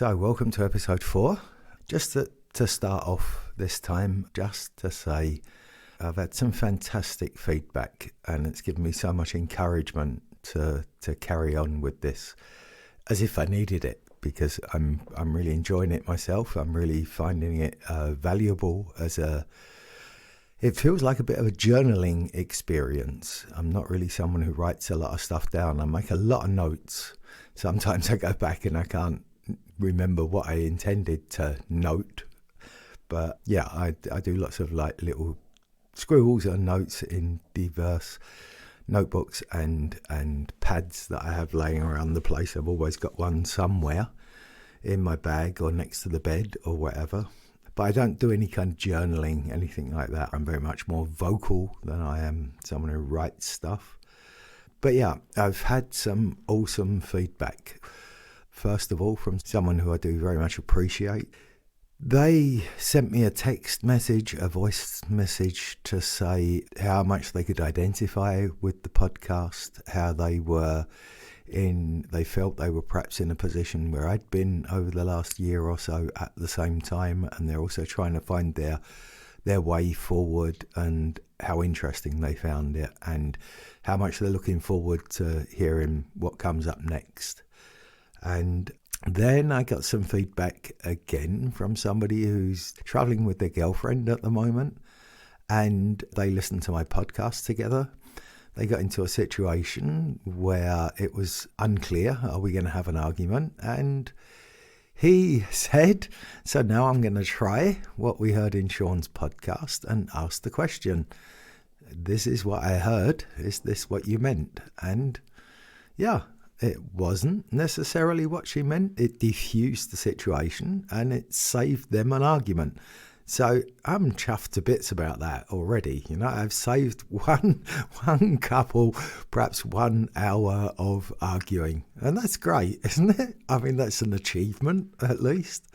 So, welcome to episode 4. Just to start off this time, just to say I've had some fantastic feedback and it's given me so much encouragement to carry on with this as if I needed it, because I'm really enjoying it myself. I'm really finding it valuable it feels like a bit of a journaling experience. I'm not really someone who writes a lot of stuff down. I make a lot of notes. Sometimes I go back and I can't remember what I intended to note. But yeah, I do lots of like little scribbles and notes in diverse notebooks and pads that I have laying around the place. I've always got one somewhere in my bag or next to the bed or whatever. But I don't do any kind of journaling, anything like that. I'm very much more vocal than I am someone who writes stuff. But yeah, I've had some awesome feedback. First of all, from someone who I do very much appreciate. They sent me a text message, a voice message to say how much they could identify with the podcast, how they felt they were perhaps in a position where I'd been over the last year or so at the same time, and they're also trying to find their way forward, and how interesting they found it and how much they're looking forward to hearing what comes up next. And then I got some feedback again from somebody who's traveling with their girlfriend at the moment, and they listened to my podcast together. They got into a situation where it was unclear, are we going to have an argument? And he said, so now I'm going to try what we heard in Sean's podcast and ask the question, this is what I heard, is this what you meant? And yeah, it wasn't necessarily what she meant. It diffused the situation and it saved them an argument. So I'm chuffed to bits about that already. You know, I've saved one couple, perhaps 1 hour of arguing. And that's great, isn't it? I mean, that's an achievement, at least.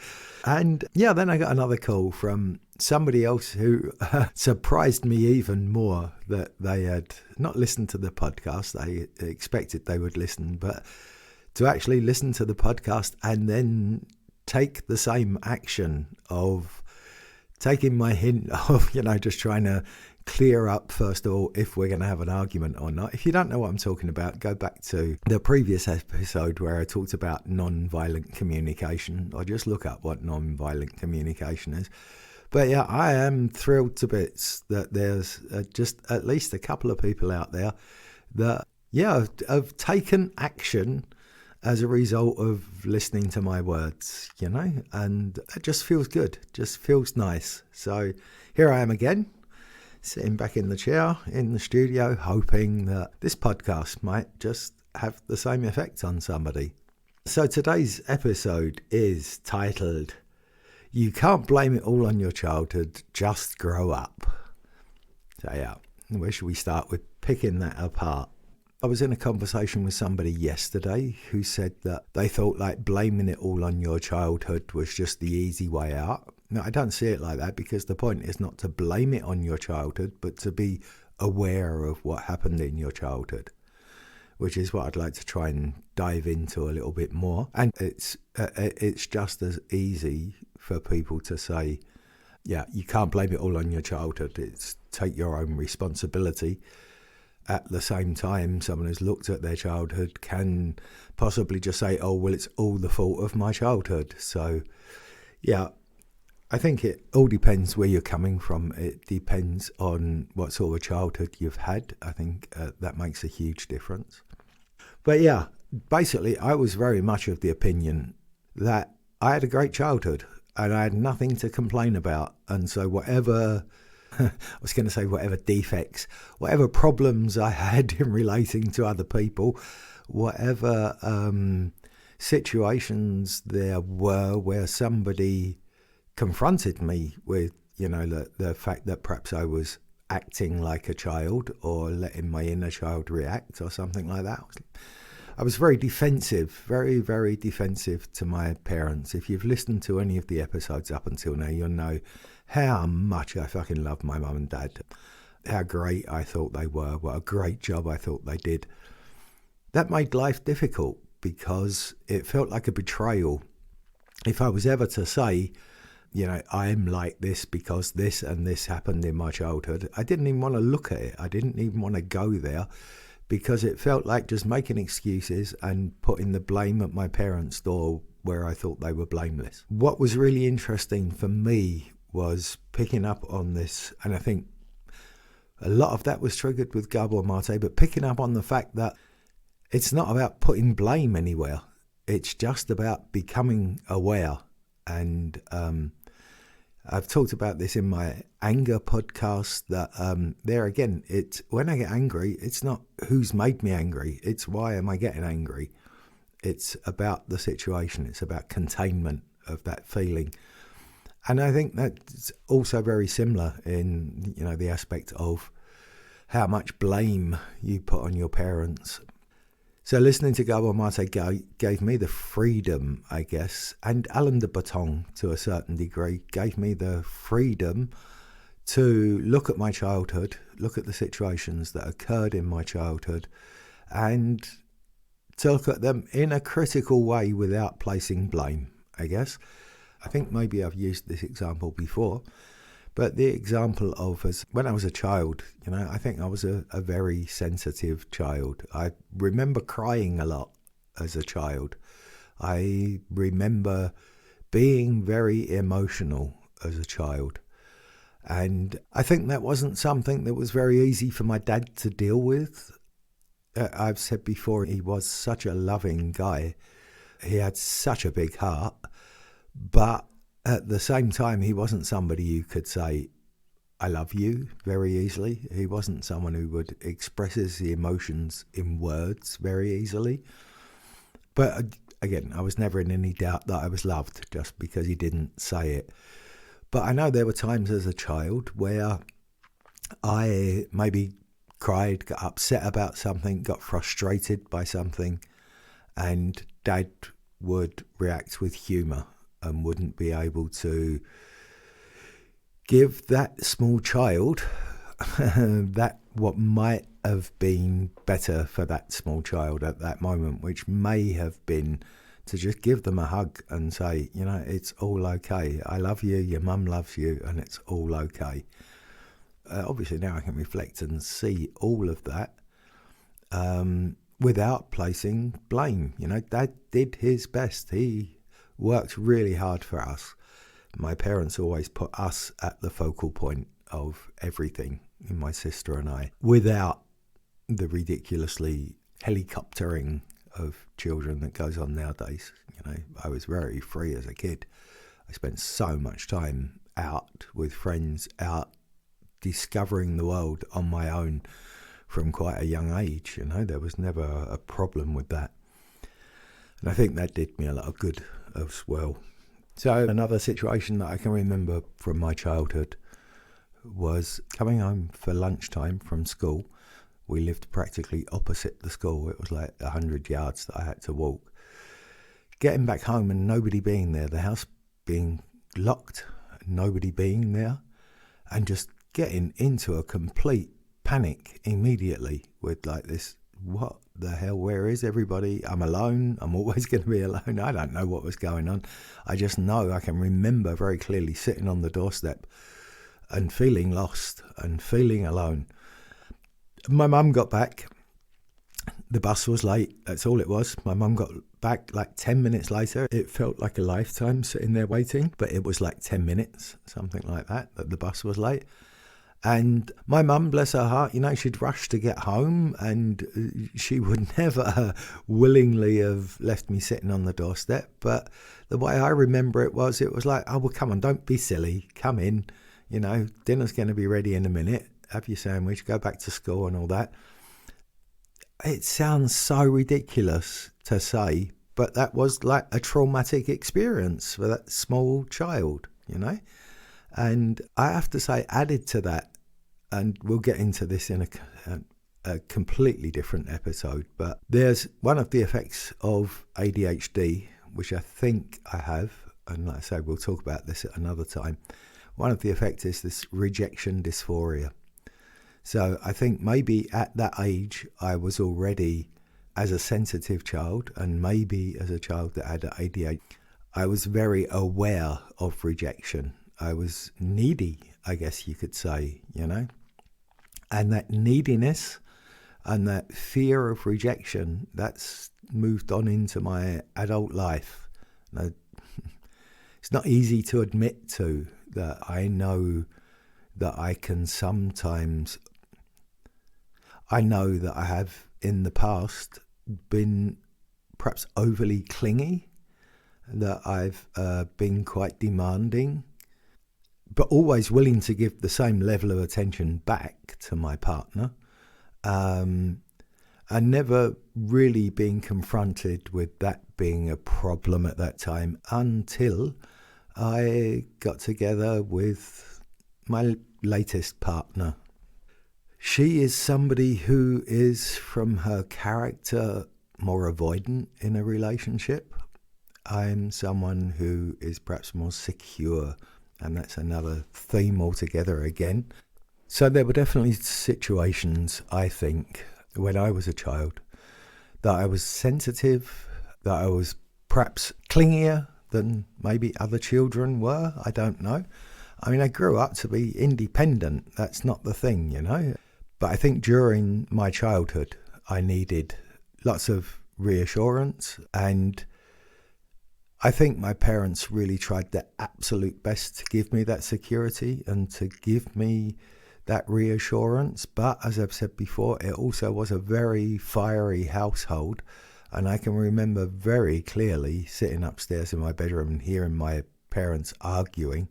And yeah, then I got another call from somebody else who surprised me even more, that they had not listened to the podcast. They expected they would listen, but to actually listen to the podcast and then take the same action of taking my hint of, just trying to clear up, first of all, if we're going to have an argument or not. If you don't know what I'm talking about, go back to the previous episode where I talked about non-violent communication, or just look up what non-violent communication is. But yeah, I am thrilled to bits that there's just at least a couple of people out there that, have taken action as a result of listening to my words, and it just feels good, just feels nice. So here I am again, sitting back in the chair in the studio, hoping that this podcast might just have the same effect on somebody. So today's episode is titled, You Can't Blame It All on Your Childhood, Just Grow Up. So yeah, where should we start with picking that apart? I was in a conversation with somebody yesterday who said that they thought like blaming it all on your childhood was just the easy way out. No, I don't see it like that, because the point is not to blame it on your childhood, but to be aware of what happened in your childhood, which is what I'd like to try and dive into a little bit more. And it's just as easy for people to say, yeah, you can't blame it all on your childhood. It's take your own responsibility. At the same time, someone who's looked at their childhood can possibly just say, oh, well, it's all the fault of my childhood. So, yeah, I think it all depends where you're coming from. It depends on what sort of childhood you've had. I think that makes a huge difference. But yeah, basically, I was very much of the opinion that I had a great childhood and I had nothing to complain about. And so whatever defects, whatever problems I had in relating to other people, whatever situations there were where somebody confronted me with, the fact that perhaps I was acting like a child or letting my inner child react or something like that. I was very defensive, very, very defensive to my parents. If you've listened to any of the episodes up until now, you'll know how much I fucking love my mum and dad, how great I thought they were, what a great job I thought they did. That made life difficult because it felt like a betrayal if I was ever to say, I'm like this because this and this happened in my childhood, I didn't even want to look at it. I didn't even want to go there, because it felt like just making excuses and putting the blame at my parents' door where I thought they were blameless. What was really interesting for me was picking up on this, and I think a lot of that was triggered with Gabor Mate, but picking up on the fact that it's not about putting blame anywhere. It's just about becoming aware. And I've talked about this in my anger podcast, that there again, it's when I get angry, it's not who's made me angry. It's why am I getting angry? It's about the situation. It's about containment of that feeling. And I think that's also very similar in, the aspect of how much blame you put on your parents. So listening to Gabor Mate gave me the freedom, I guess, and Alain de Botton to a certain degree gave me the freedom to look at my childhood, look at the situations that occurred in my childhood, and to look at them in a critical way without placing blame, I guess. I think maybe I've used this example before, but the example of when I was a child, I think I was a very sensitive child. I remember crying a lot as a child. I remember being very emotional as a child. And I think that wasn't something that was very easy for my dad to deal with. I've said before, he was such a loving guy. He had such a big heart. But at the same time, he wasn't somebody you could say, I love you very easily. He wasn't someone who would express his emotions in words very easily. But again, I was never in any doubt that I was loved just because he didn't say it. But I know there were times as a child where I maybe cried, got upset about something, got frustrated by something, and Dad would react with humour and wouldn't be able to give that small child that what might have been better for that small child at that moment, which may have been to just give them a hug and say, it's all okay. I love you, your mum loves you, and it's all okay. Obviously now I can reflect and see all of that without placing blame. Dad did his best. He worked really hard for us. My parents always put us at the focal point of everything, my sister and I, without the ridiculously helicoptering of children that goes on nowadays. I was very free as a kid. I spent so much time out with friends, out discovering the world on my own from quite a young age. There was never a problem with that. And I think that did me a lot of good as well. So another situation that I can remember from my childhood was coming home for lunchtime from school. We lived practically opposite the school. It was like 100 yards that I had to walk. Getting back home and nobody being there, the house being locked, nobody being there, and just getting into a complete panic immediately with like this, what the hell, where is everybody? I'm alone. I'm always going to be alone. I don't know what was going on. I just know I can remember very clearly sitting on the doorstep and feeling lost and feeling alone. My mum got back. The bus was late. That's all it was. My mum got back like 10 minutes later. It felt like a lifetime sitting there waiting, but it was like 10 minutes, something like that the bus was late. And my mum, bless her heart, she'd rush to get home, and she would never willingly have left me sitting on the doorstep. But the way I remember it was like, oh, well, come on, don't be silly. Come in, dinner's going to be ready in a minute. Have your sandwich, go back to school and all that. It sounds so ridiculous to say, but that was like a traumatic experience for that small child, And I have to say, added to that, and we'll get into this in a completely different episode, but there's one of the effects of ADHD, which I think I have, and like I say, we'll talk about this at another time. One of the effects is this rejection dysphoria. So I think maybe at that age, I was already, as a sensitive child, and maybe as a child that had ADHD, I was very aware of rejection. I was needy, I guess you could say, And that neediness and that fear of rejection, that's moved on into my adult life. Now, it's not easy to admit to that I know that I know that I have in the past been perhaps overly clingy, that I've been quite demanding, but always willing to give the same level of attention back to my partner, and never really being confronted with that being a problem at that time until I got together with my latest partner. She is somebody who is, from her character, more avoidant in a relationship. I'm someone who is perhaps more secure, and that's another theme altogether again. So there were definitely situations, I think, when I was a child, that I was sensitive, that I was perhaps clingier than maybe other children were. I don't know. I mean, I grew up to be independent. That's not the thing, But I think during my childhood, I needed lots of reassurance, and I think my parents really tried their absolute best to give me that security and to give me that reassurance. But as I've said before, it also was a very fiery household, and I can remember very clearly sitting upstairs in my bedroom and hearing my parents arguing.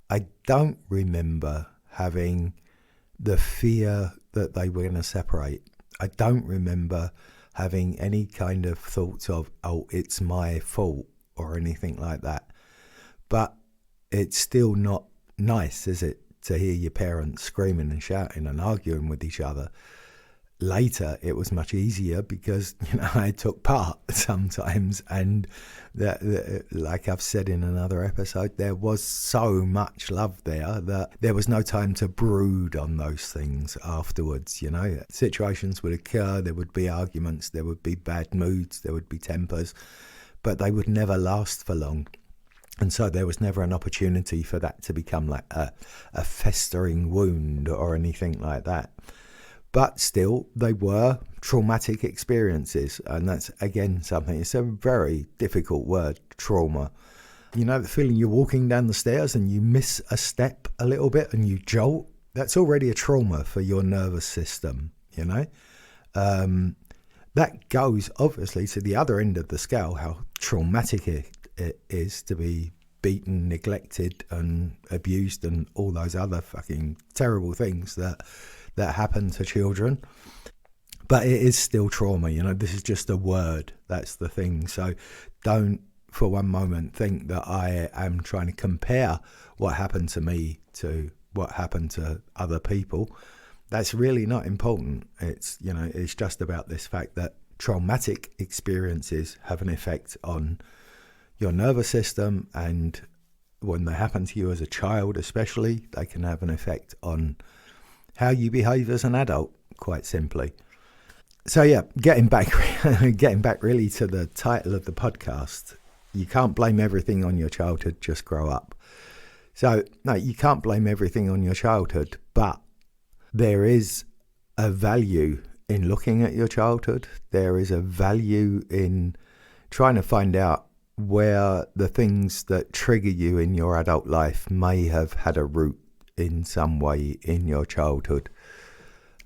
I don't remember having the fear that they were going to separate. I don't remember having any kind of thoughts of, oh, it's my fault or anything like that. But it's still not nice, is it, to hear your parents screaming and shouting and arguing with each other. Later, it was much easier because, I took part sometimes, and that, like I've said in another episode, there was so much love there that there was no time to brood on those things afterwards, Situations would occur, there would be arguments, there would be bad moods, there would be tempers, but they would never last for long. And so there was never an opportunity for that to become like a festering wound or anything like that. But still, they were traumatic experiences. And that's, again, something, it's a very difficult word, trauma. The feeling you're walking down the stairs and you miss a step a little bit and you jolt? That's already a trauma for your nervous system, That goes, obviously, to the other end of the scale, how traumatic it is to be beaten, neglected and abused and all those other fucking terrible things that happen to children. But it is still trauma, this is just a word, that's the thing. So don't for one moment think that I am trying to compare what happened to me to what happened to other people. That's really not important. It's, it's just about this fact that traumatic experiences have an effect on your nervous system, and when they happen to you as a child especially, they can have an effect on how you behave as an adult, quite simply. So yeah, getting back really to the title of the podcast, you can't blame everything on your childhood, just grow up. So no, you can't blame everything on your childhood, but there is a value in looking at your childhood. There is a value in trying to find out where the things that trigger you in your adult life may have had a root in some way in your childhood.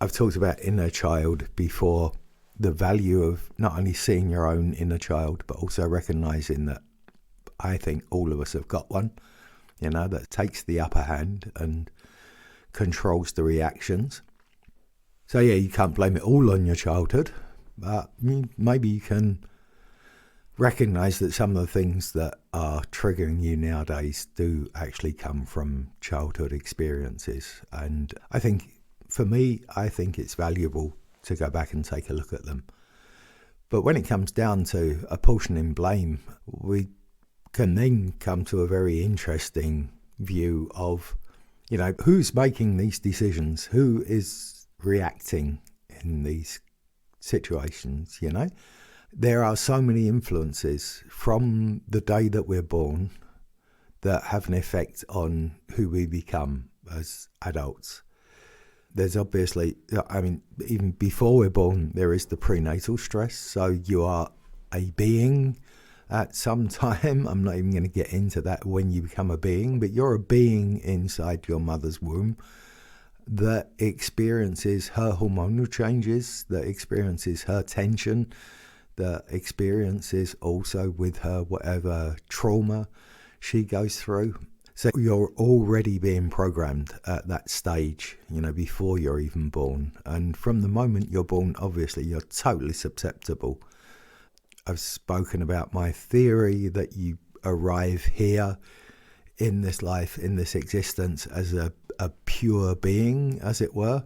I've talked about inner child before, the value of not only seeing your own inner child, but also recognizing that I think all of us have got one, that takes the upper hand and controls the reactions. So yeah, you can't blame it all on your childhood, but maybe you can recognize that some of the things that are triggering you nowadays do actually come from childhood experiences. And I think, for me, it's valuable to go back and take a look at them. But when it comes down to apportioning blame, we can then come to a very interesting view of, who's making these decisions, who is reacting in these situations, There are so many influences from the day that we're born that have an effect on who we become as adults. There's obviously, even before we're born, there is the prenatal stress. So you are a being at some time. I'm not even going to get into that when you become a being, but you're a being inside your mother's womb that experiences her hormonal changes, that experiences her tension, that experiences also with her whatever trauma she goes through. So you're already being programmed at that stage, before you're even born. And from the moment you're born, obviously, you're totally susceptible. I've spoken about my theory that you arrive here in this life, in this existence, as a pure being, as it were,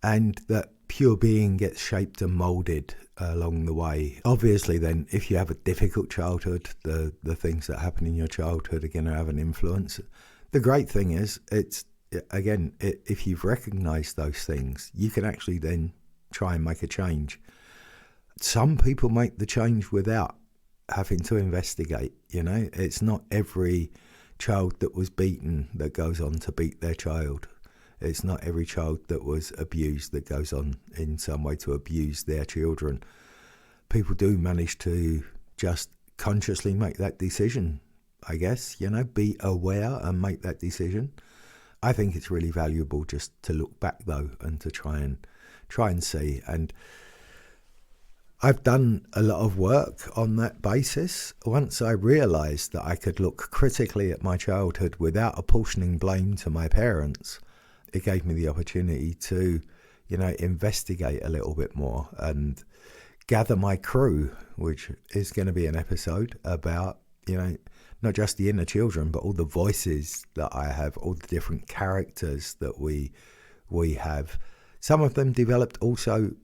and that pure being gets shaped and moulded along the way. Obviously, then, if you have a difficult childhood, the things that happen in your childhood are going to have an influence. The great thing is, if you've recognised those things, you can actually then try and make a change. Some people make the change without having to investigate. It's not every child that was beaten that goes on to beat their child. It's not every child that was abused that goes on in some way to abuse their children. People do manage to just consciously make that decision, I guess, be aware and make that decision. I think it's really valuable just to look back though and to try and see. And I've done a lot of work on that basis. Once I realised that I could look critically at my childhood without apportioning blame to my parents, it gave me the opportunity to, investigate a little bit more and gather my crew, which is going to be an episode about, not just the inner children, but all the voices that I have, all the different characters that we have. Some of them developed also,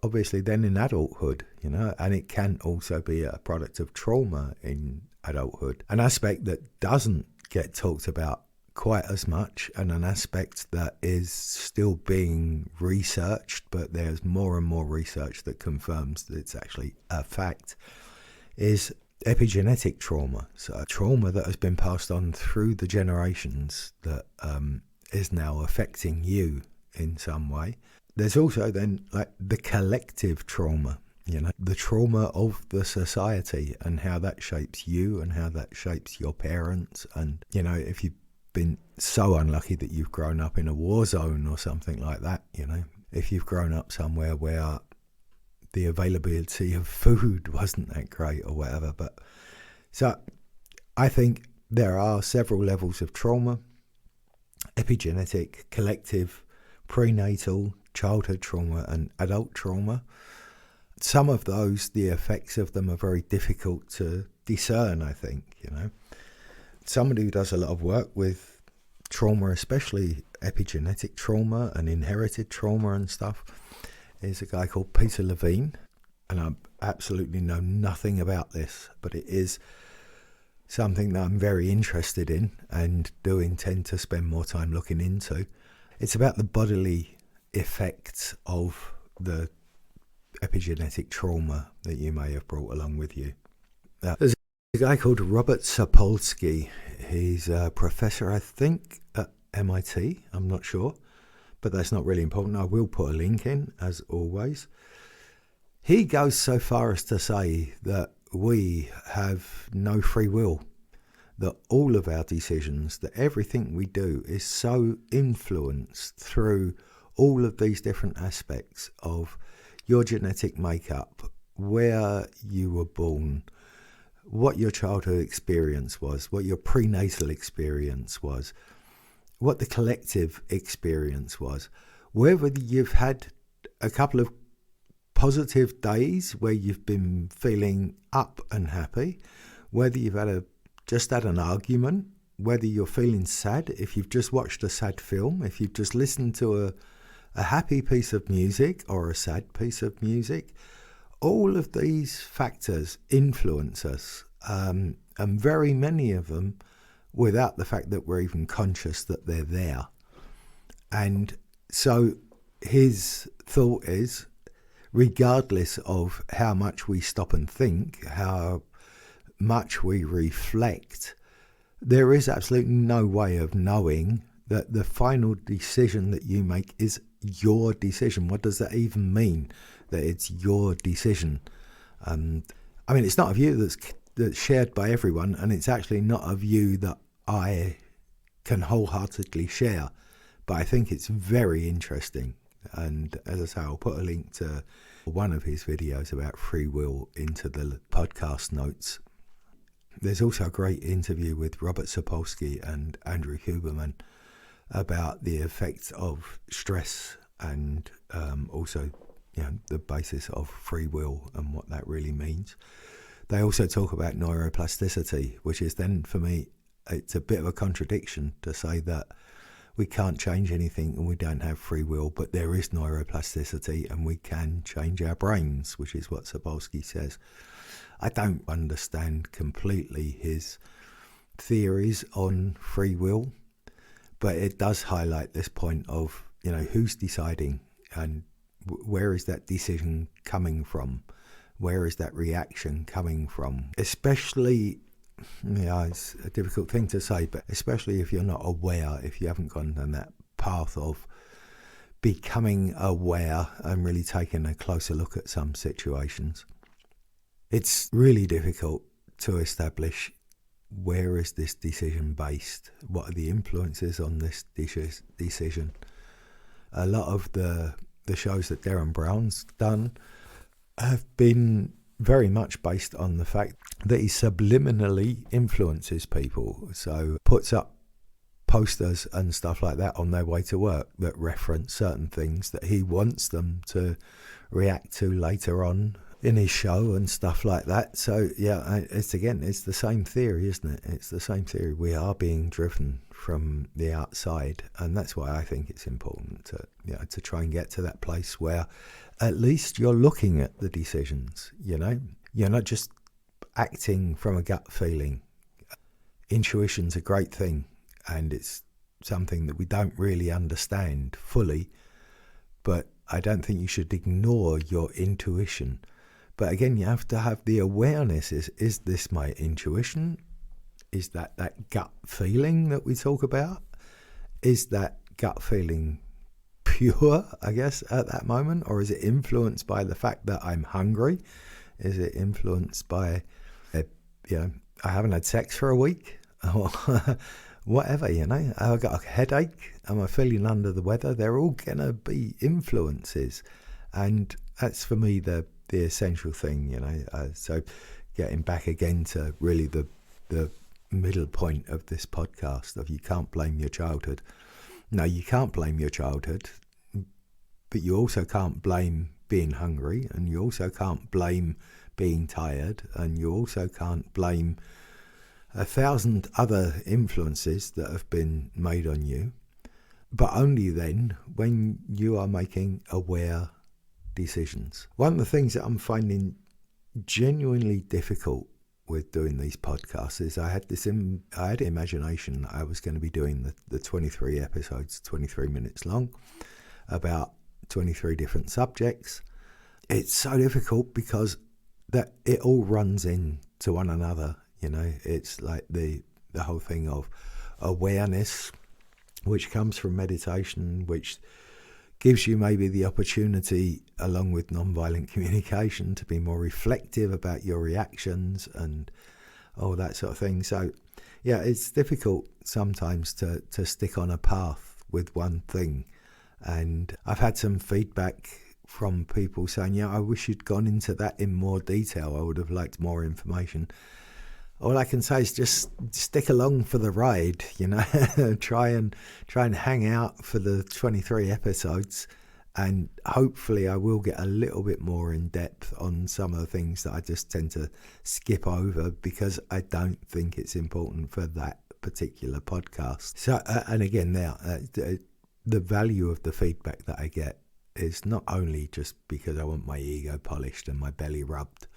obviously, then in adulthood, and it can also be a product of trauma in adulthood. An aspect that doesn't get talked about quite as much, and an aspect that is still being researched, but there's more and more research that confirms that it's actually a fact, is epigenetic trauma. So trauma that has been passed on through the generations that is now affecting you in some way. There's also then the collective trauma, the trauma of the society and how that shapes you and how that shapes your parents. And, if you've been so unlucky that you've grown up in a war zone or something like that, if you've grown up somewhere where the availability of food wasn't that great or whatever. But so I think there are several levels of trauma: epigenetic, collective, prenatal, childhood trauma and adult trauma. Some of those, the effects of them are very difficult to discern, I think. Somebody who does a lot of work with trauma, especially epigenetic trauma and inherited trauma and stuff, is a guy called Peter Levine. And I absolutely know nothing about this, but it is something that I'm very interested in and do intend to spend more time looking into. It's about the bodily effects of the epigenetic trauma that you may have brought along with you. There's a guy called Robert Sapolsky. He's a professor, I think, at MIT. I'm not sure, but that's not really important. I will put a link in, as always. He goes so far as to say that we have no free will, that all of our decisions, that everything we do is so influenced through all of these different aspects of your genetic makeup, where you were born, what your childhood experience was, what your prenatal experience was, what the collective experience was, whether you've had a couple of positive days where you've been feeling up and happy, whether you've just had an argument, whether you're feeling sad, if you've just watched a sad film, if you've just listened to a happy piece of music or a sad piece of music. All of these factors influence us, and very many of them without the fact that we're even conscious that they're there. And so his thought is, regardless of how much we stop and think, how much we reflect, there is absolutely no way of knowing that the final decision that you make is your decision. What does that even mean, that it's your decision? I mean, it's not a view that's shared by everyone, and it's actually not a view that I can wholeheartedly share, but I think it's very interesting. And as I say, I'll put a link to one of his videos about free will into the podcast notes. There's also a great interview with Robert Sapolsky and Andrew Huberman about the effects of stress and also the basis of free will and what that really means. They also talk about neuroplasticity, which is then, for me, it's a bit of a contradiction to say that we can't change anything and we don't have free will, but there is neuroplasticity and we can change our brains, which is what Sapolsky says. I don't understand completely his theories on free will, but it does highlight this point of, who's deciding and where is that decision coming from? Where is that reaction coming from? Especially, it's a difficult thing to say, but especially if you're not aware, if you haven't gone down that path of becoming aware and really taking a closer look at some situations. It's really difficult to establish where is this decision based? What are the influences on this decision? A lot of the shows that Darren Brown's done have been very much based on the fact that he subliminally influences people. So puts up posters and stuff like that on their way to work that reference certain things that he wants them to react to later on in his show and stuff like that. So it's the same theory, isn't it? It's the same theory. We are being driven from the outside, and that's why I think it's important to try and get to that place where at least you're looking at the decisions. You're not just acting from a gut feeling. Intuition's a great thing, and it's something that we don't really understand fully, but I don't think you should ignore your intuition. But again, you have to have the awareness, is this my intuition? Is that gut feeling that we talk about? Is that gut feeling pure, I guess, at that moment? Or is it influenced by the fact that I'm hungry? Is it influenced by, I haven't had sex for a week? Or whatever, I've got a headache, am I feeling under the weather? They're all going to be influences. And that's, for me, the essential thing, so getting back again to really the middle point of this podcast of you can't blame your childhood. No, you can't blame your childhood, but you also can't blame being hungry, and you also can't blame being tired, and you also can't blame 1,000 other influences that have been made on you, but only then when you are making aware decisions. One of the things that I'm finding genuinely difficult with doing these podcasts is I had imagination that I was going to be doing the 23 episodes, 23 minutes long, about 23 different subjects. It's so difficult because that it all runs into one another. It's like the whole thing of awareness, which comes from meditation, which gives you maybe the opportunity, along with nonviolent communication, to be more reflective about your reactions and all that sort of thing. So, it's difficult sometimes to stick on a path with one thing. And I've had some feedback from people saying, I wish you'd gone into that in more detail. I would have liked more information. All I can say is just stick along for the ride, try and hang out for the 23 episodes, and hopefully I will get a little bit more in depth on some of the things that I just tend to skip over because I don't think it's important for that particular podcast. So, and again, the value of the feedback that I get is not only just because I want my ego polished and my belly rubbed.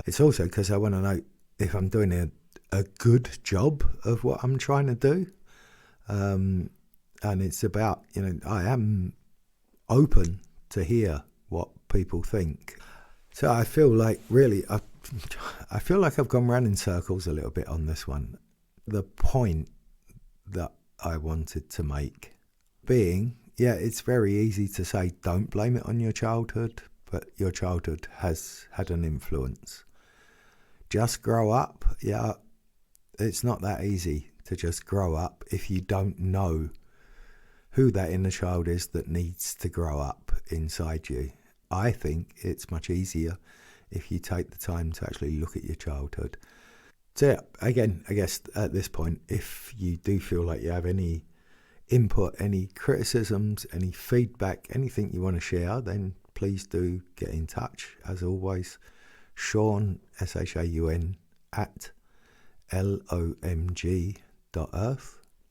It's also because I want to know if I'm doing a good job of what I'm trying to do. And it's about, I am open to hear what people think. So I feel like I feel like I've gone round in circles a little bit on this one. The point that I wanted to make being, it's very easy to say don't blame it on your childhood, but your childhood has had an influence. Just grow up. It's not that easy to just grow up if you don't know who that inner child is that needs to grow up inside you. I think it's much easier if you take the time to actually look at your childhood. So again, I guess at this point, if you do feel like you have any input, any criticisms, any feedback, anything you want to share, then please do get in touch. As always, Sean, SHAUN, at LOMG.earth.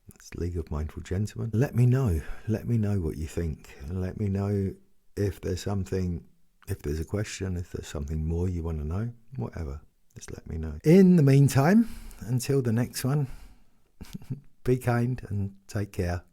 That's League of Mindful Gentlemen. Let me know what you think. Let me know if there's a question, if there's something more you want to know, whatever. Just let me know. In the meantime, until the next one, be kind and take care.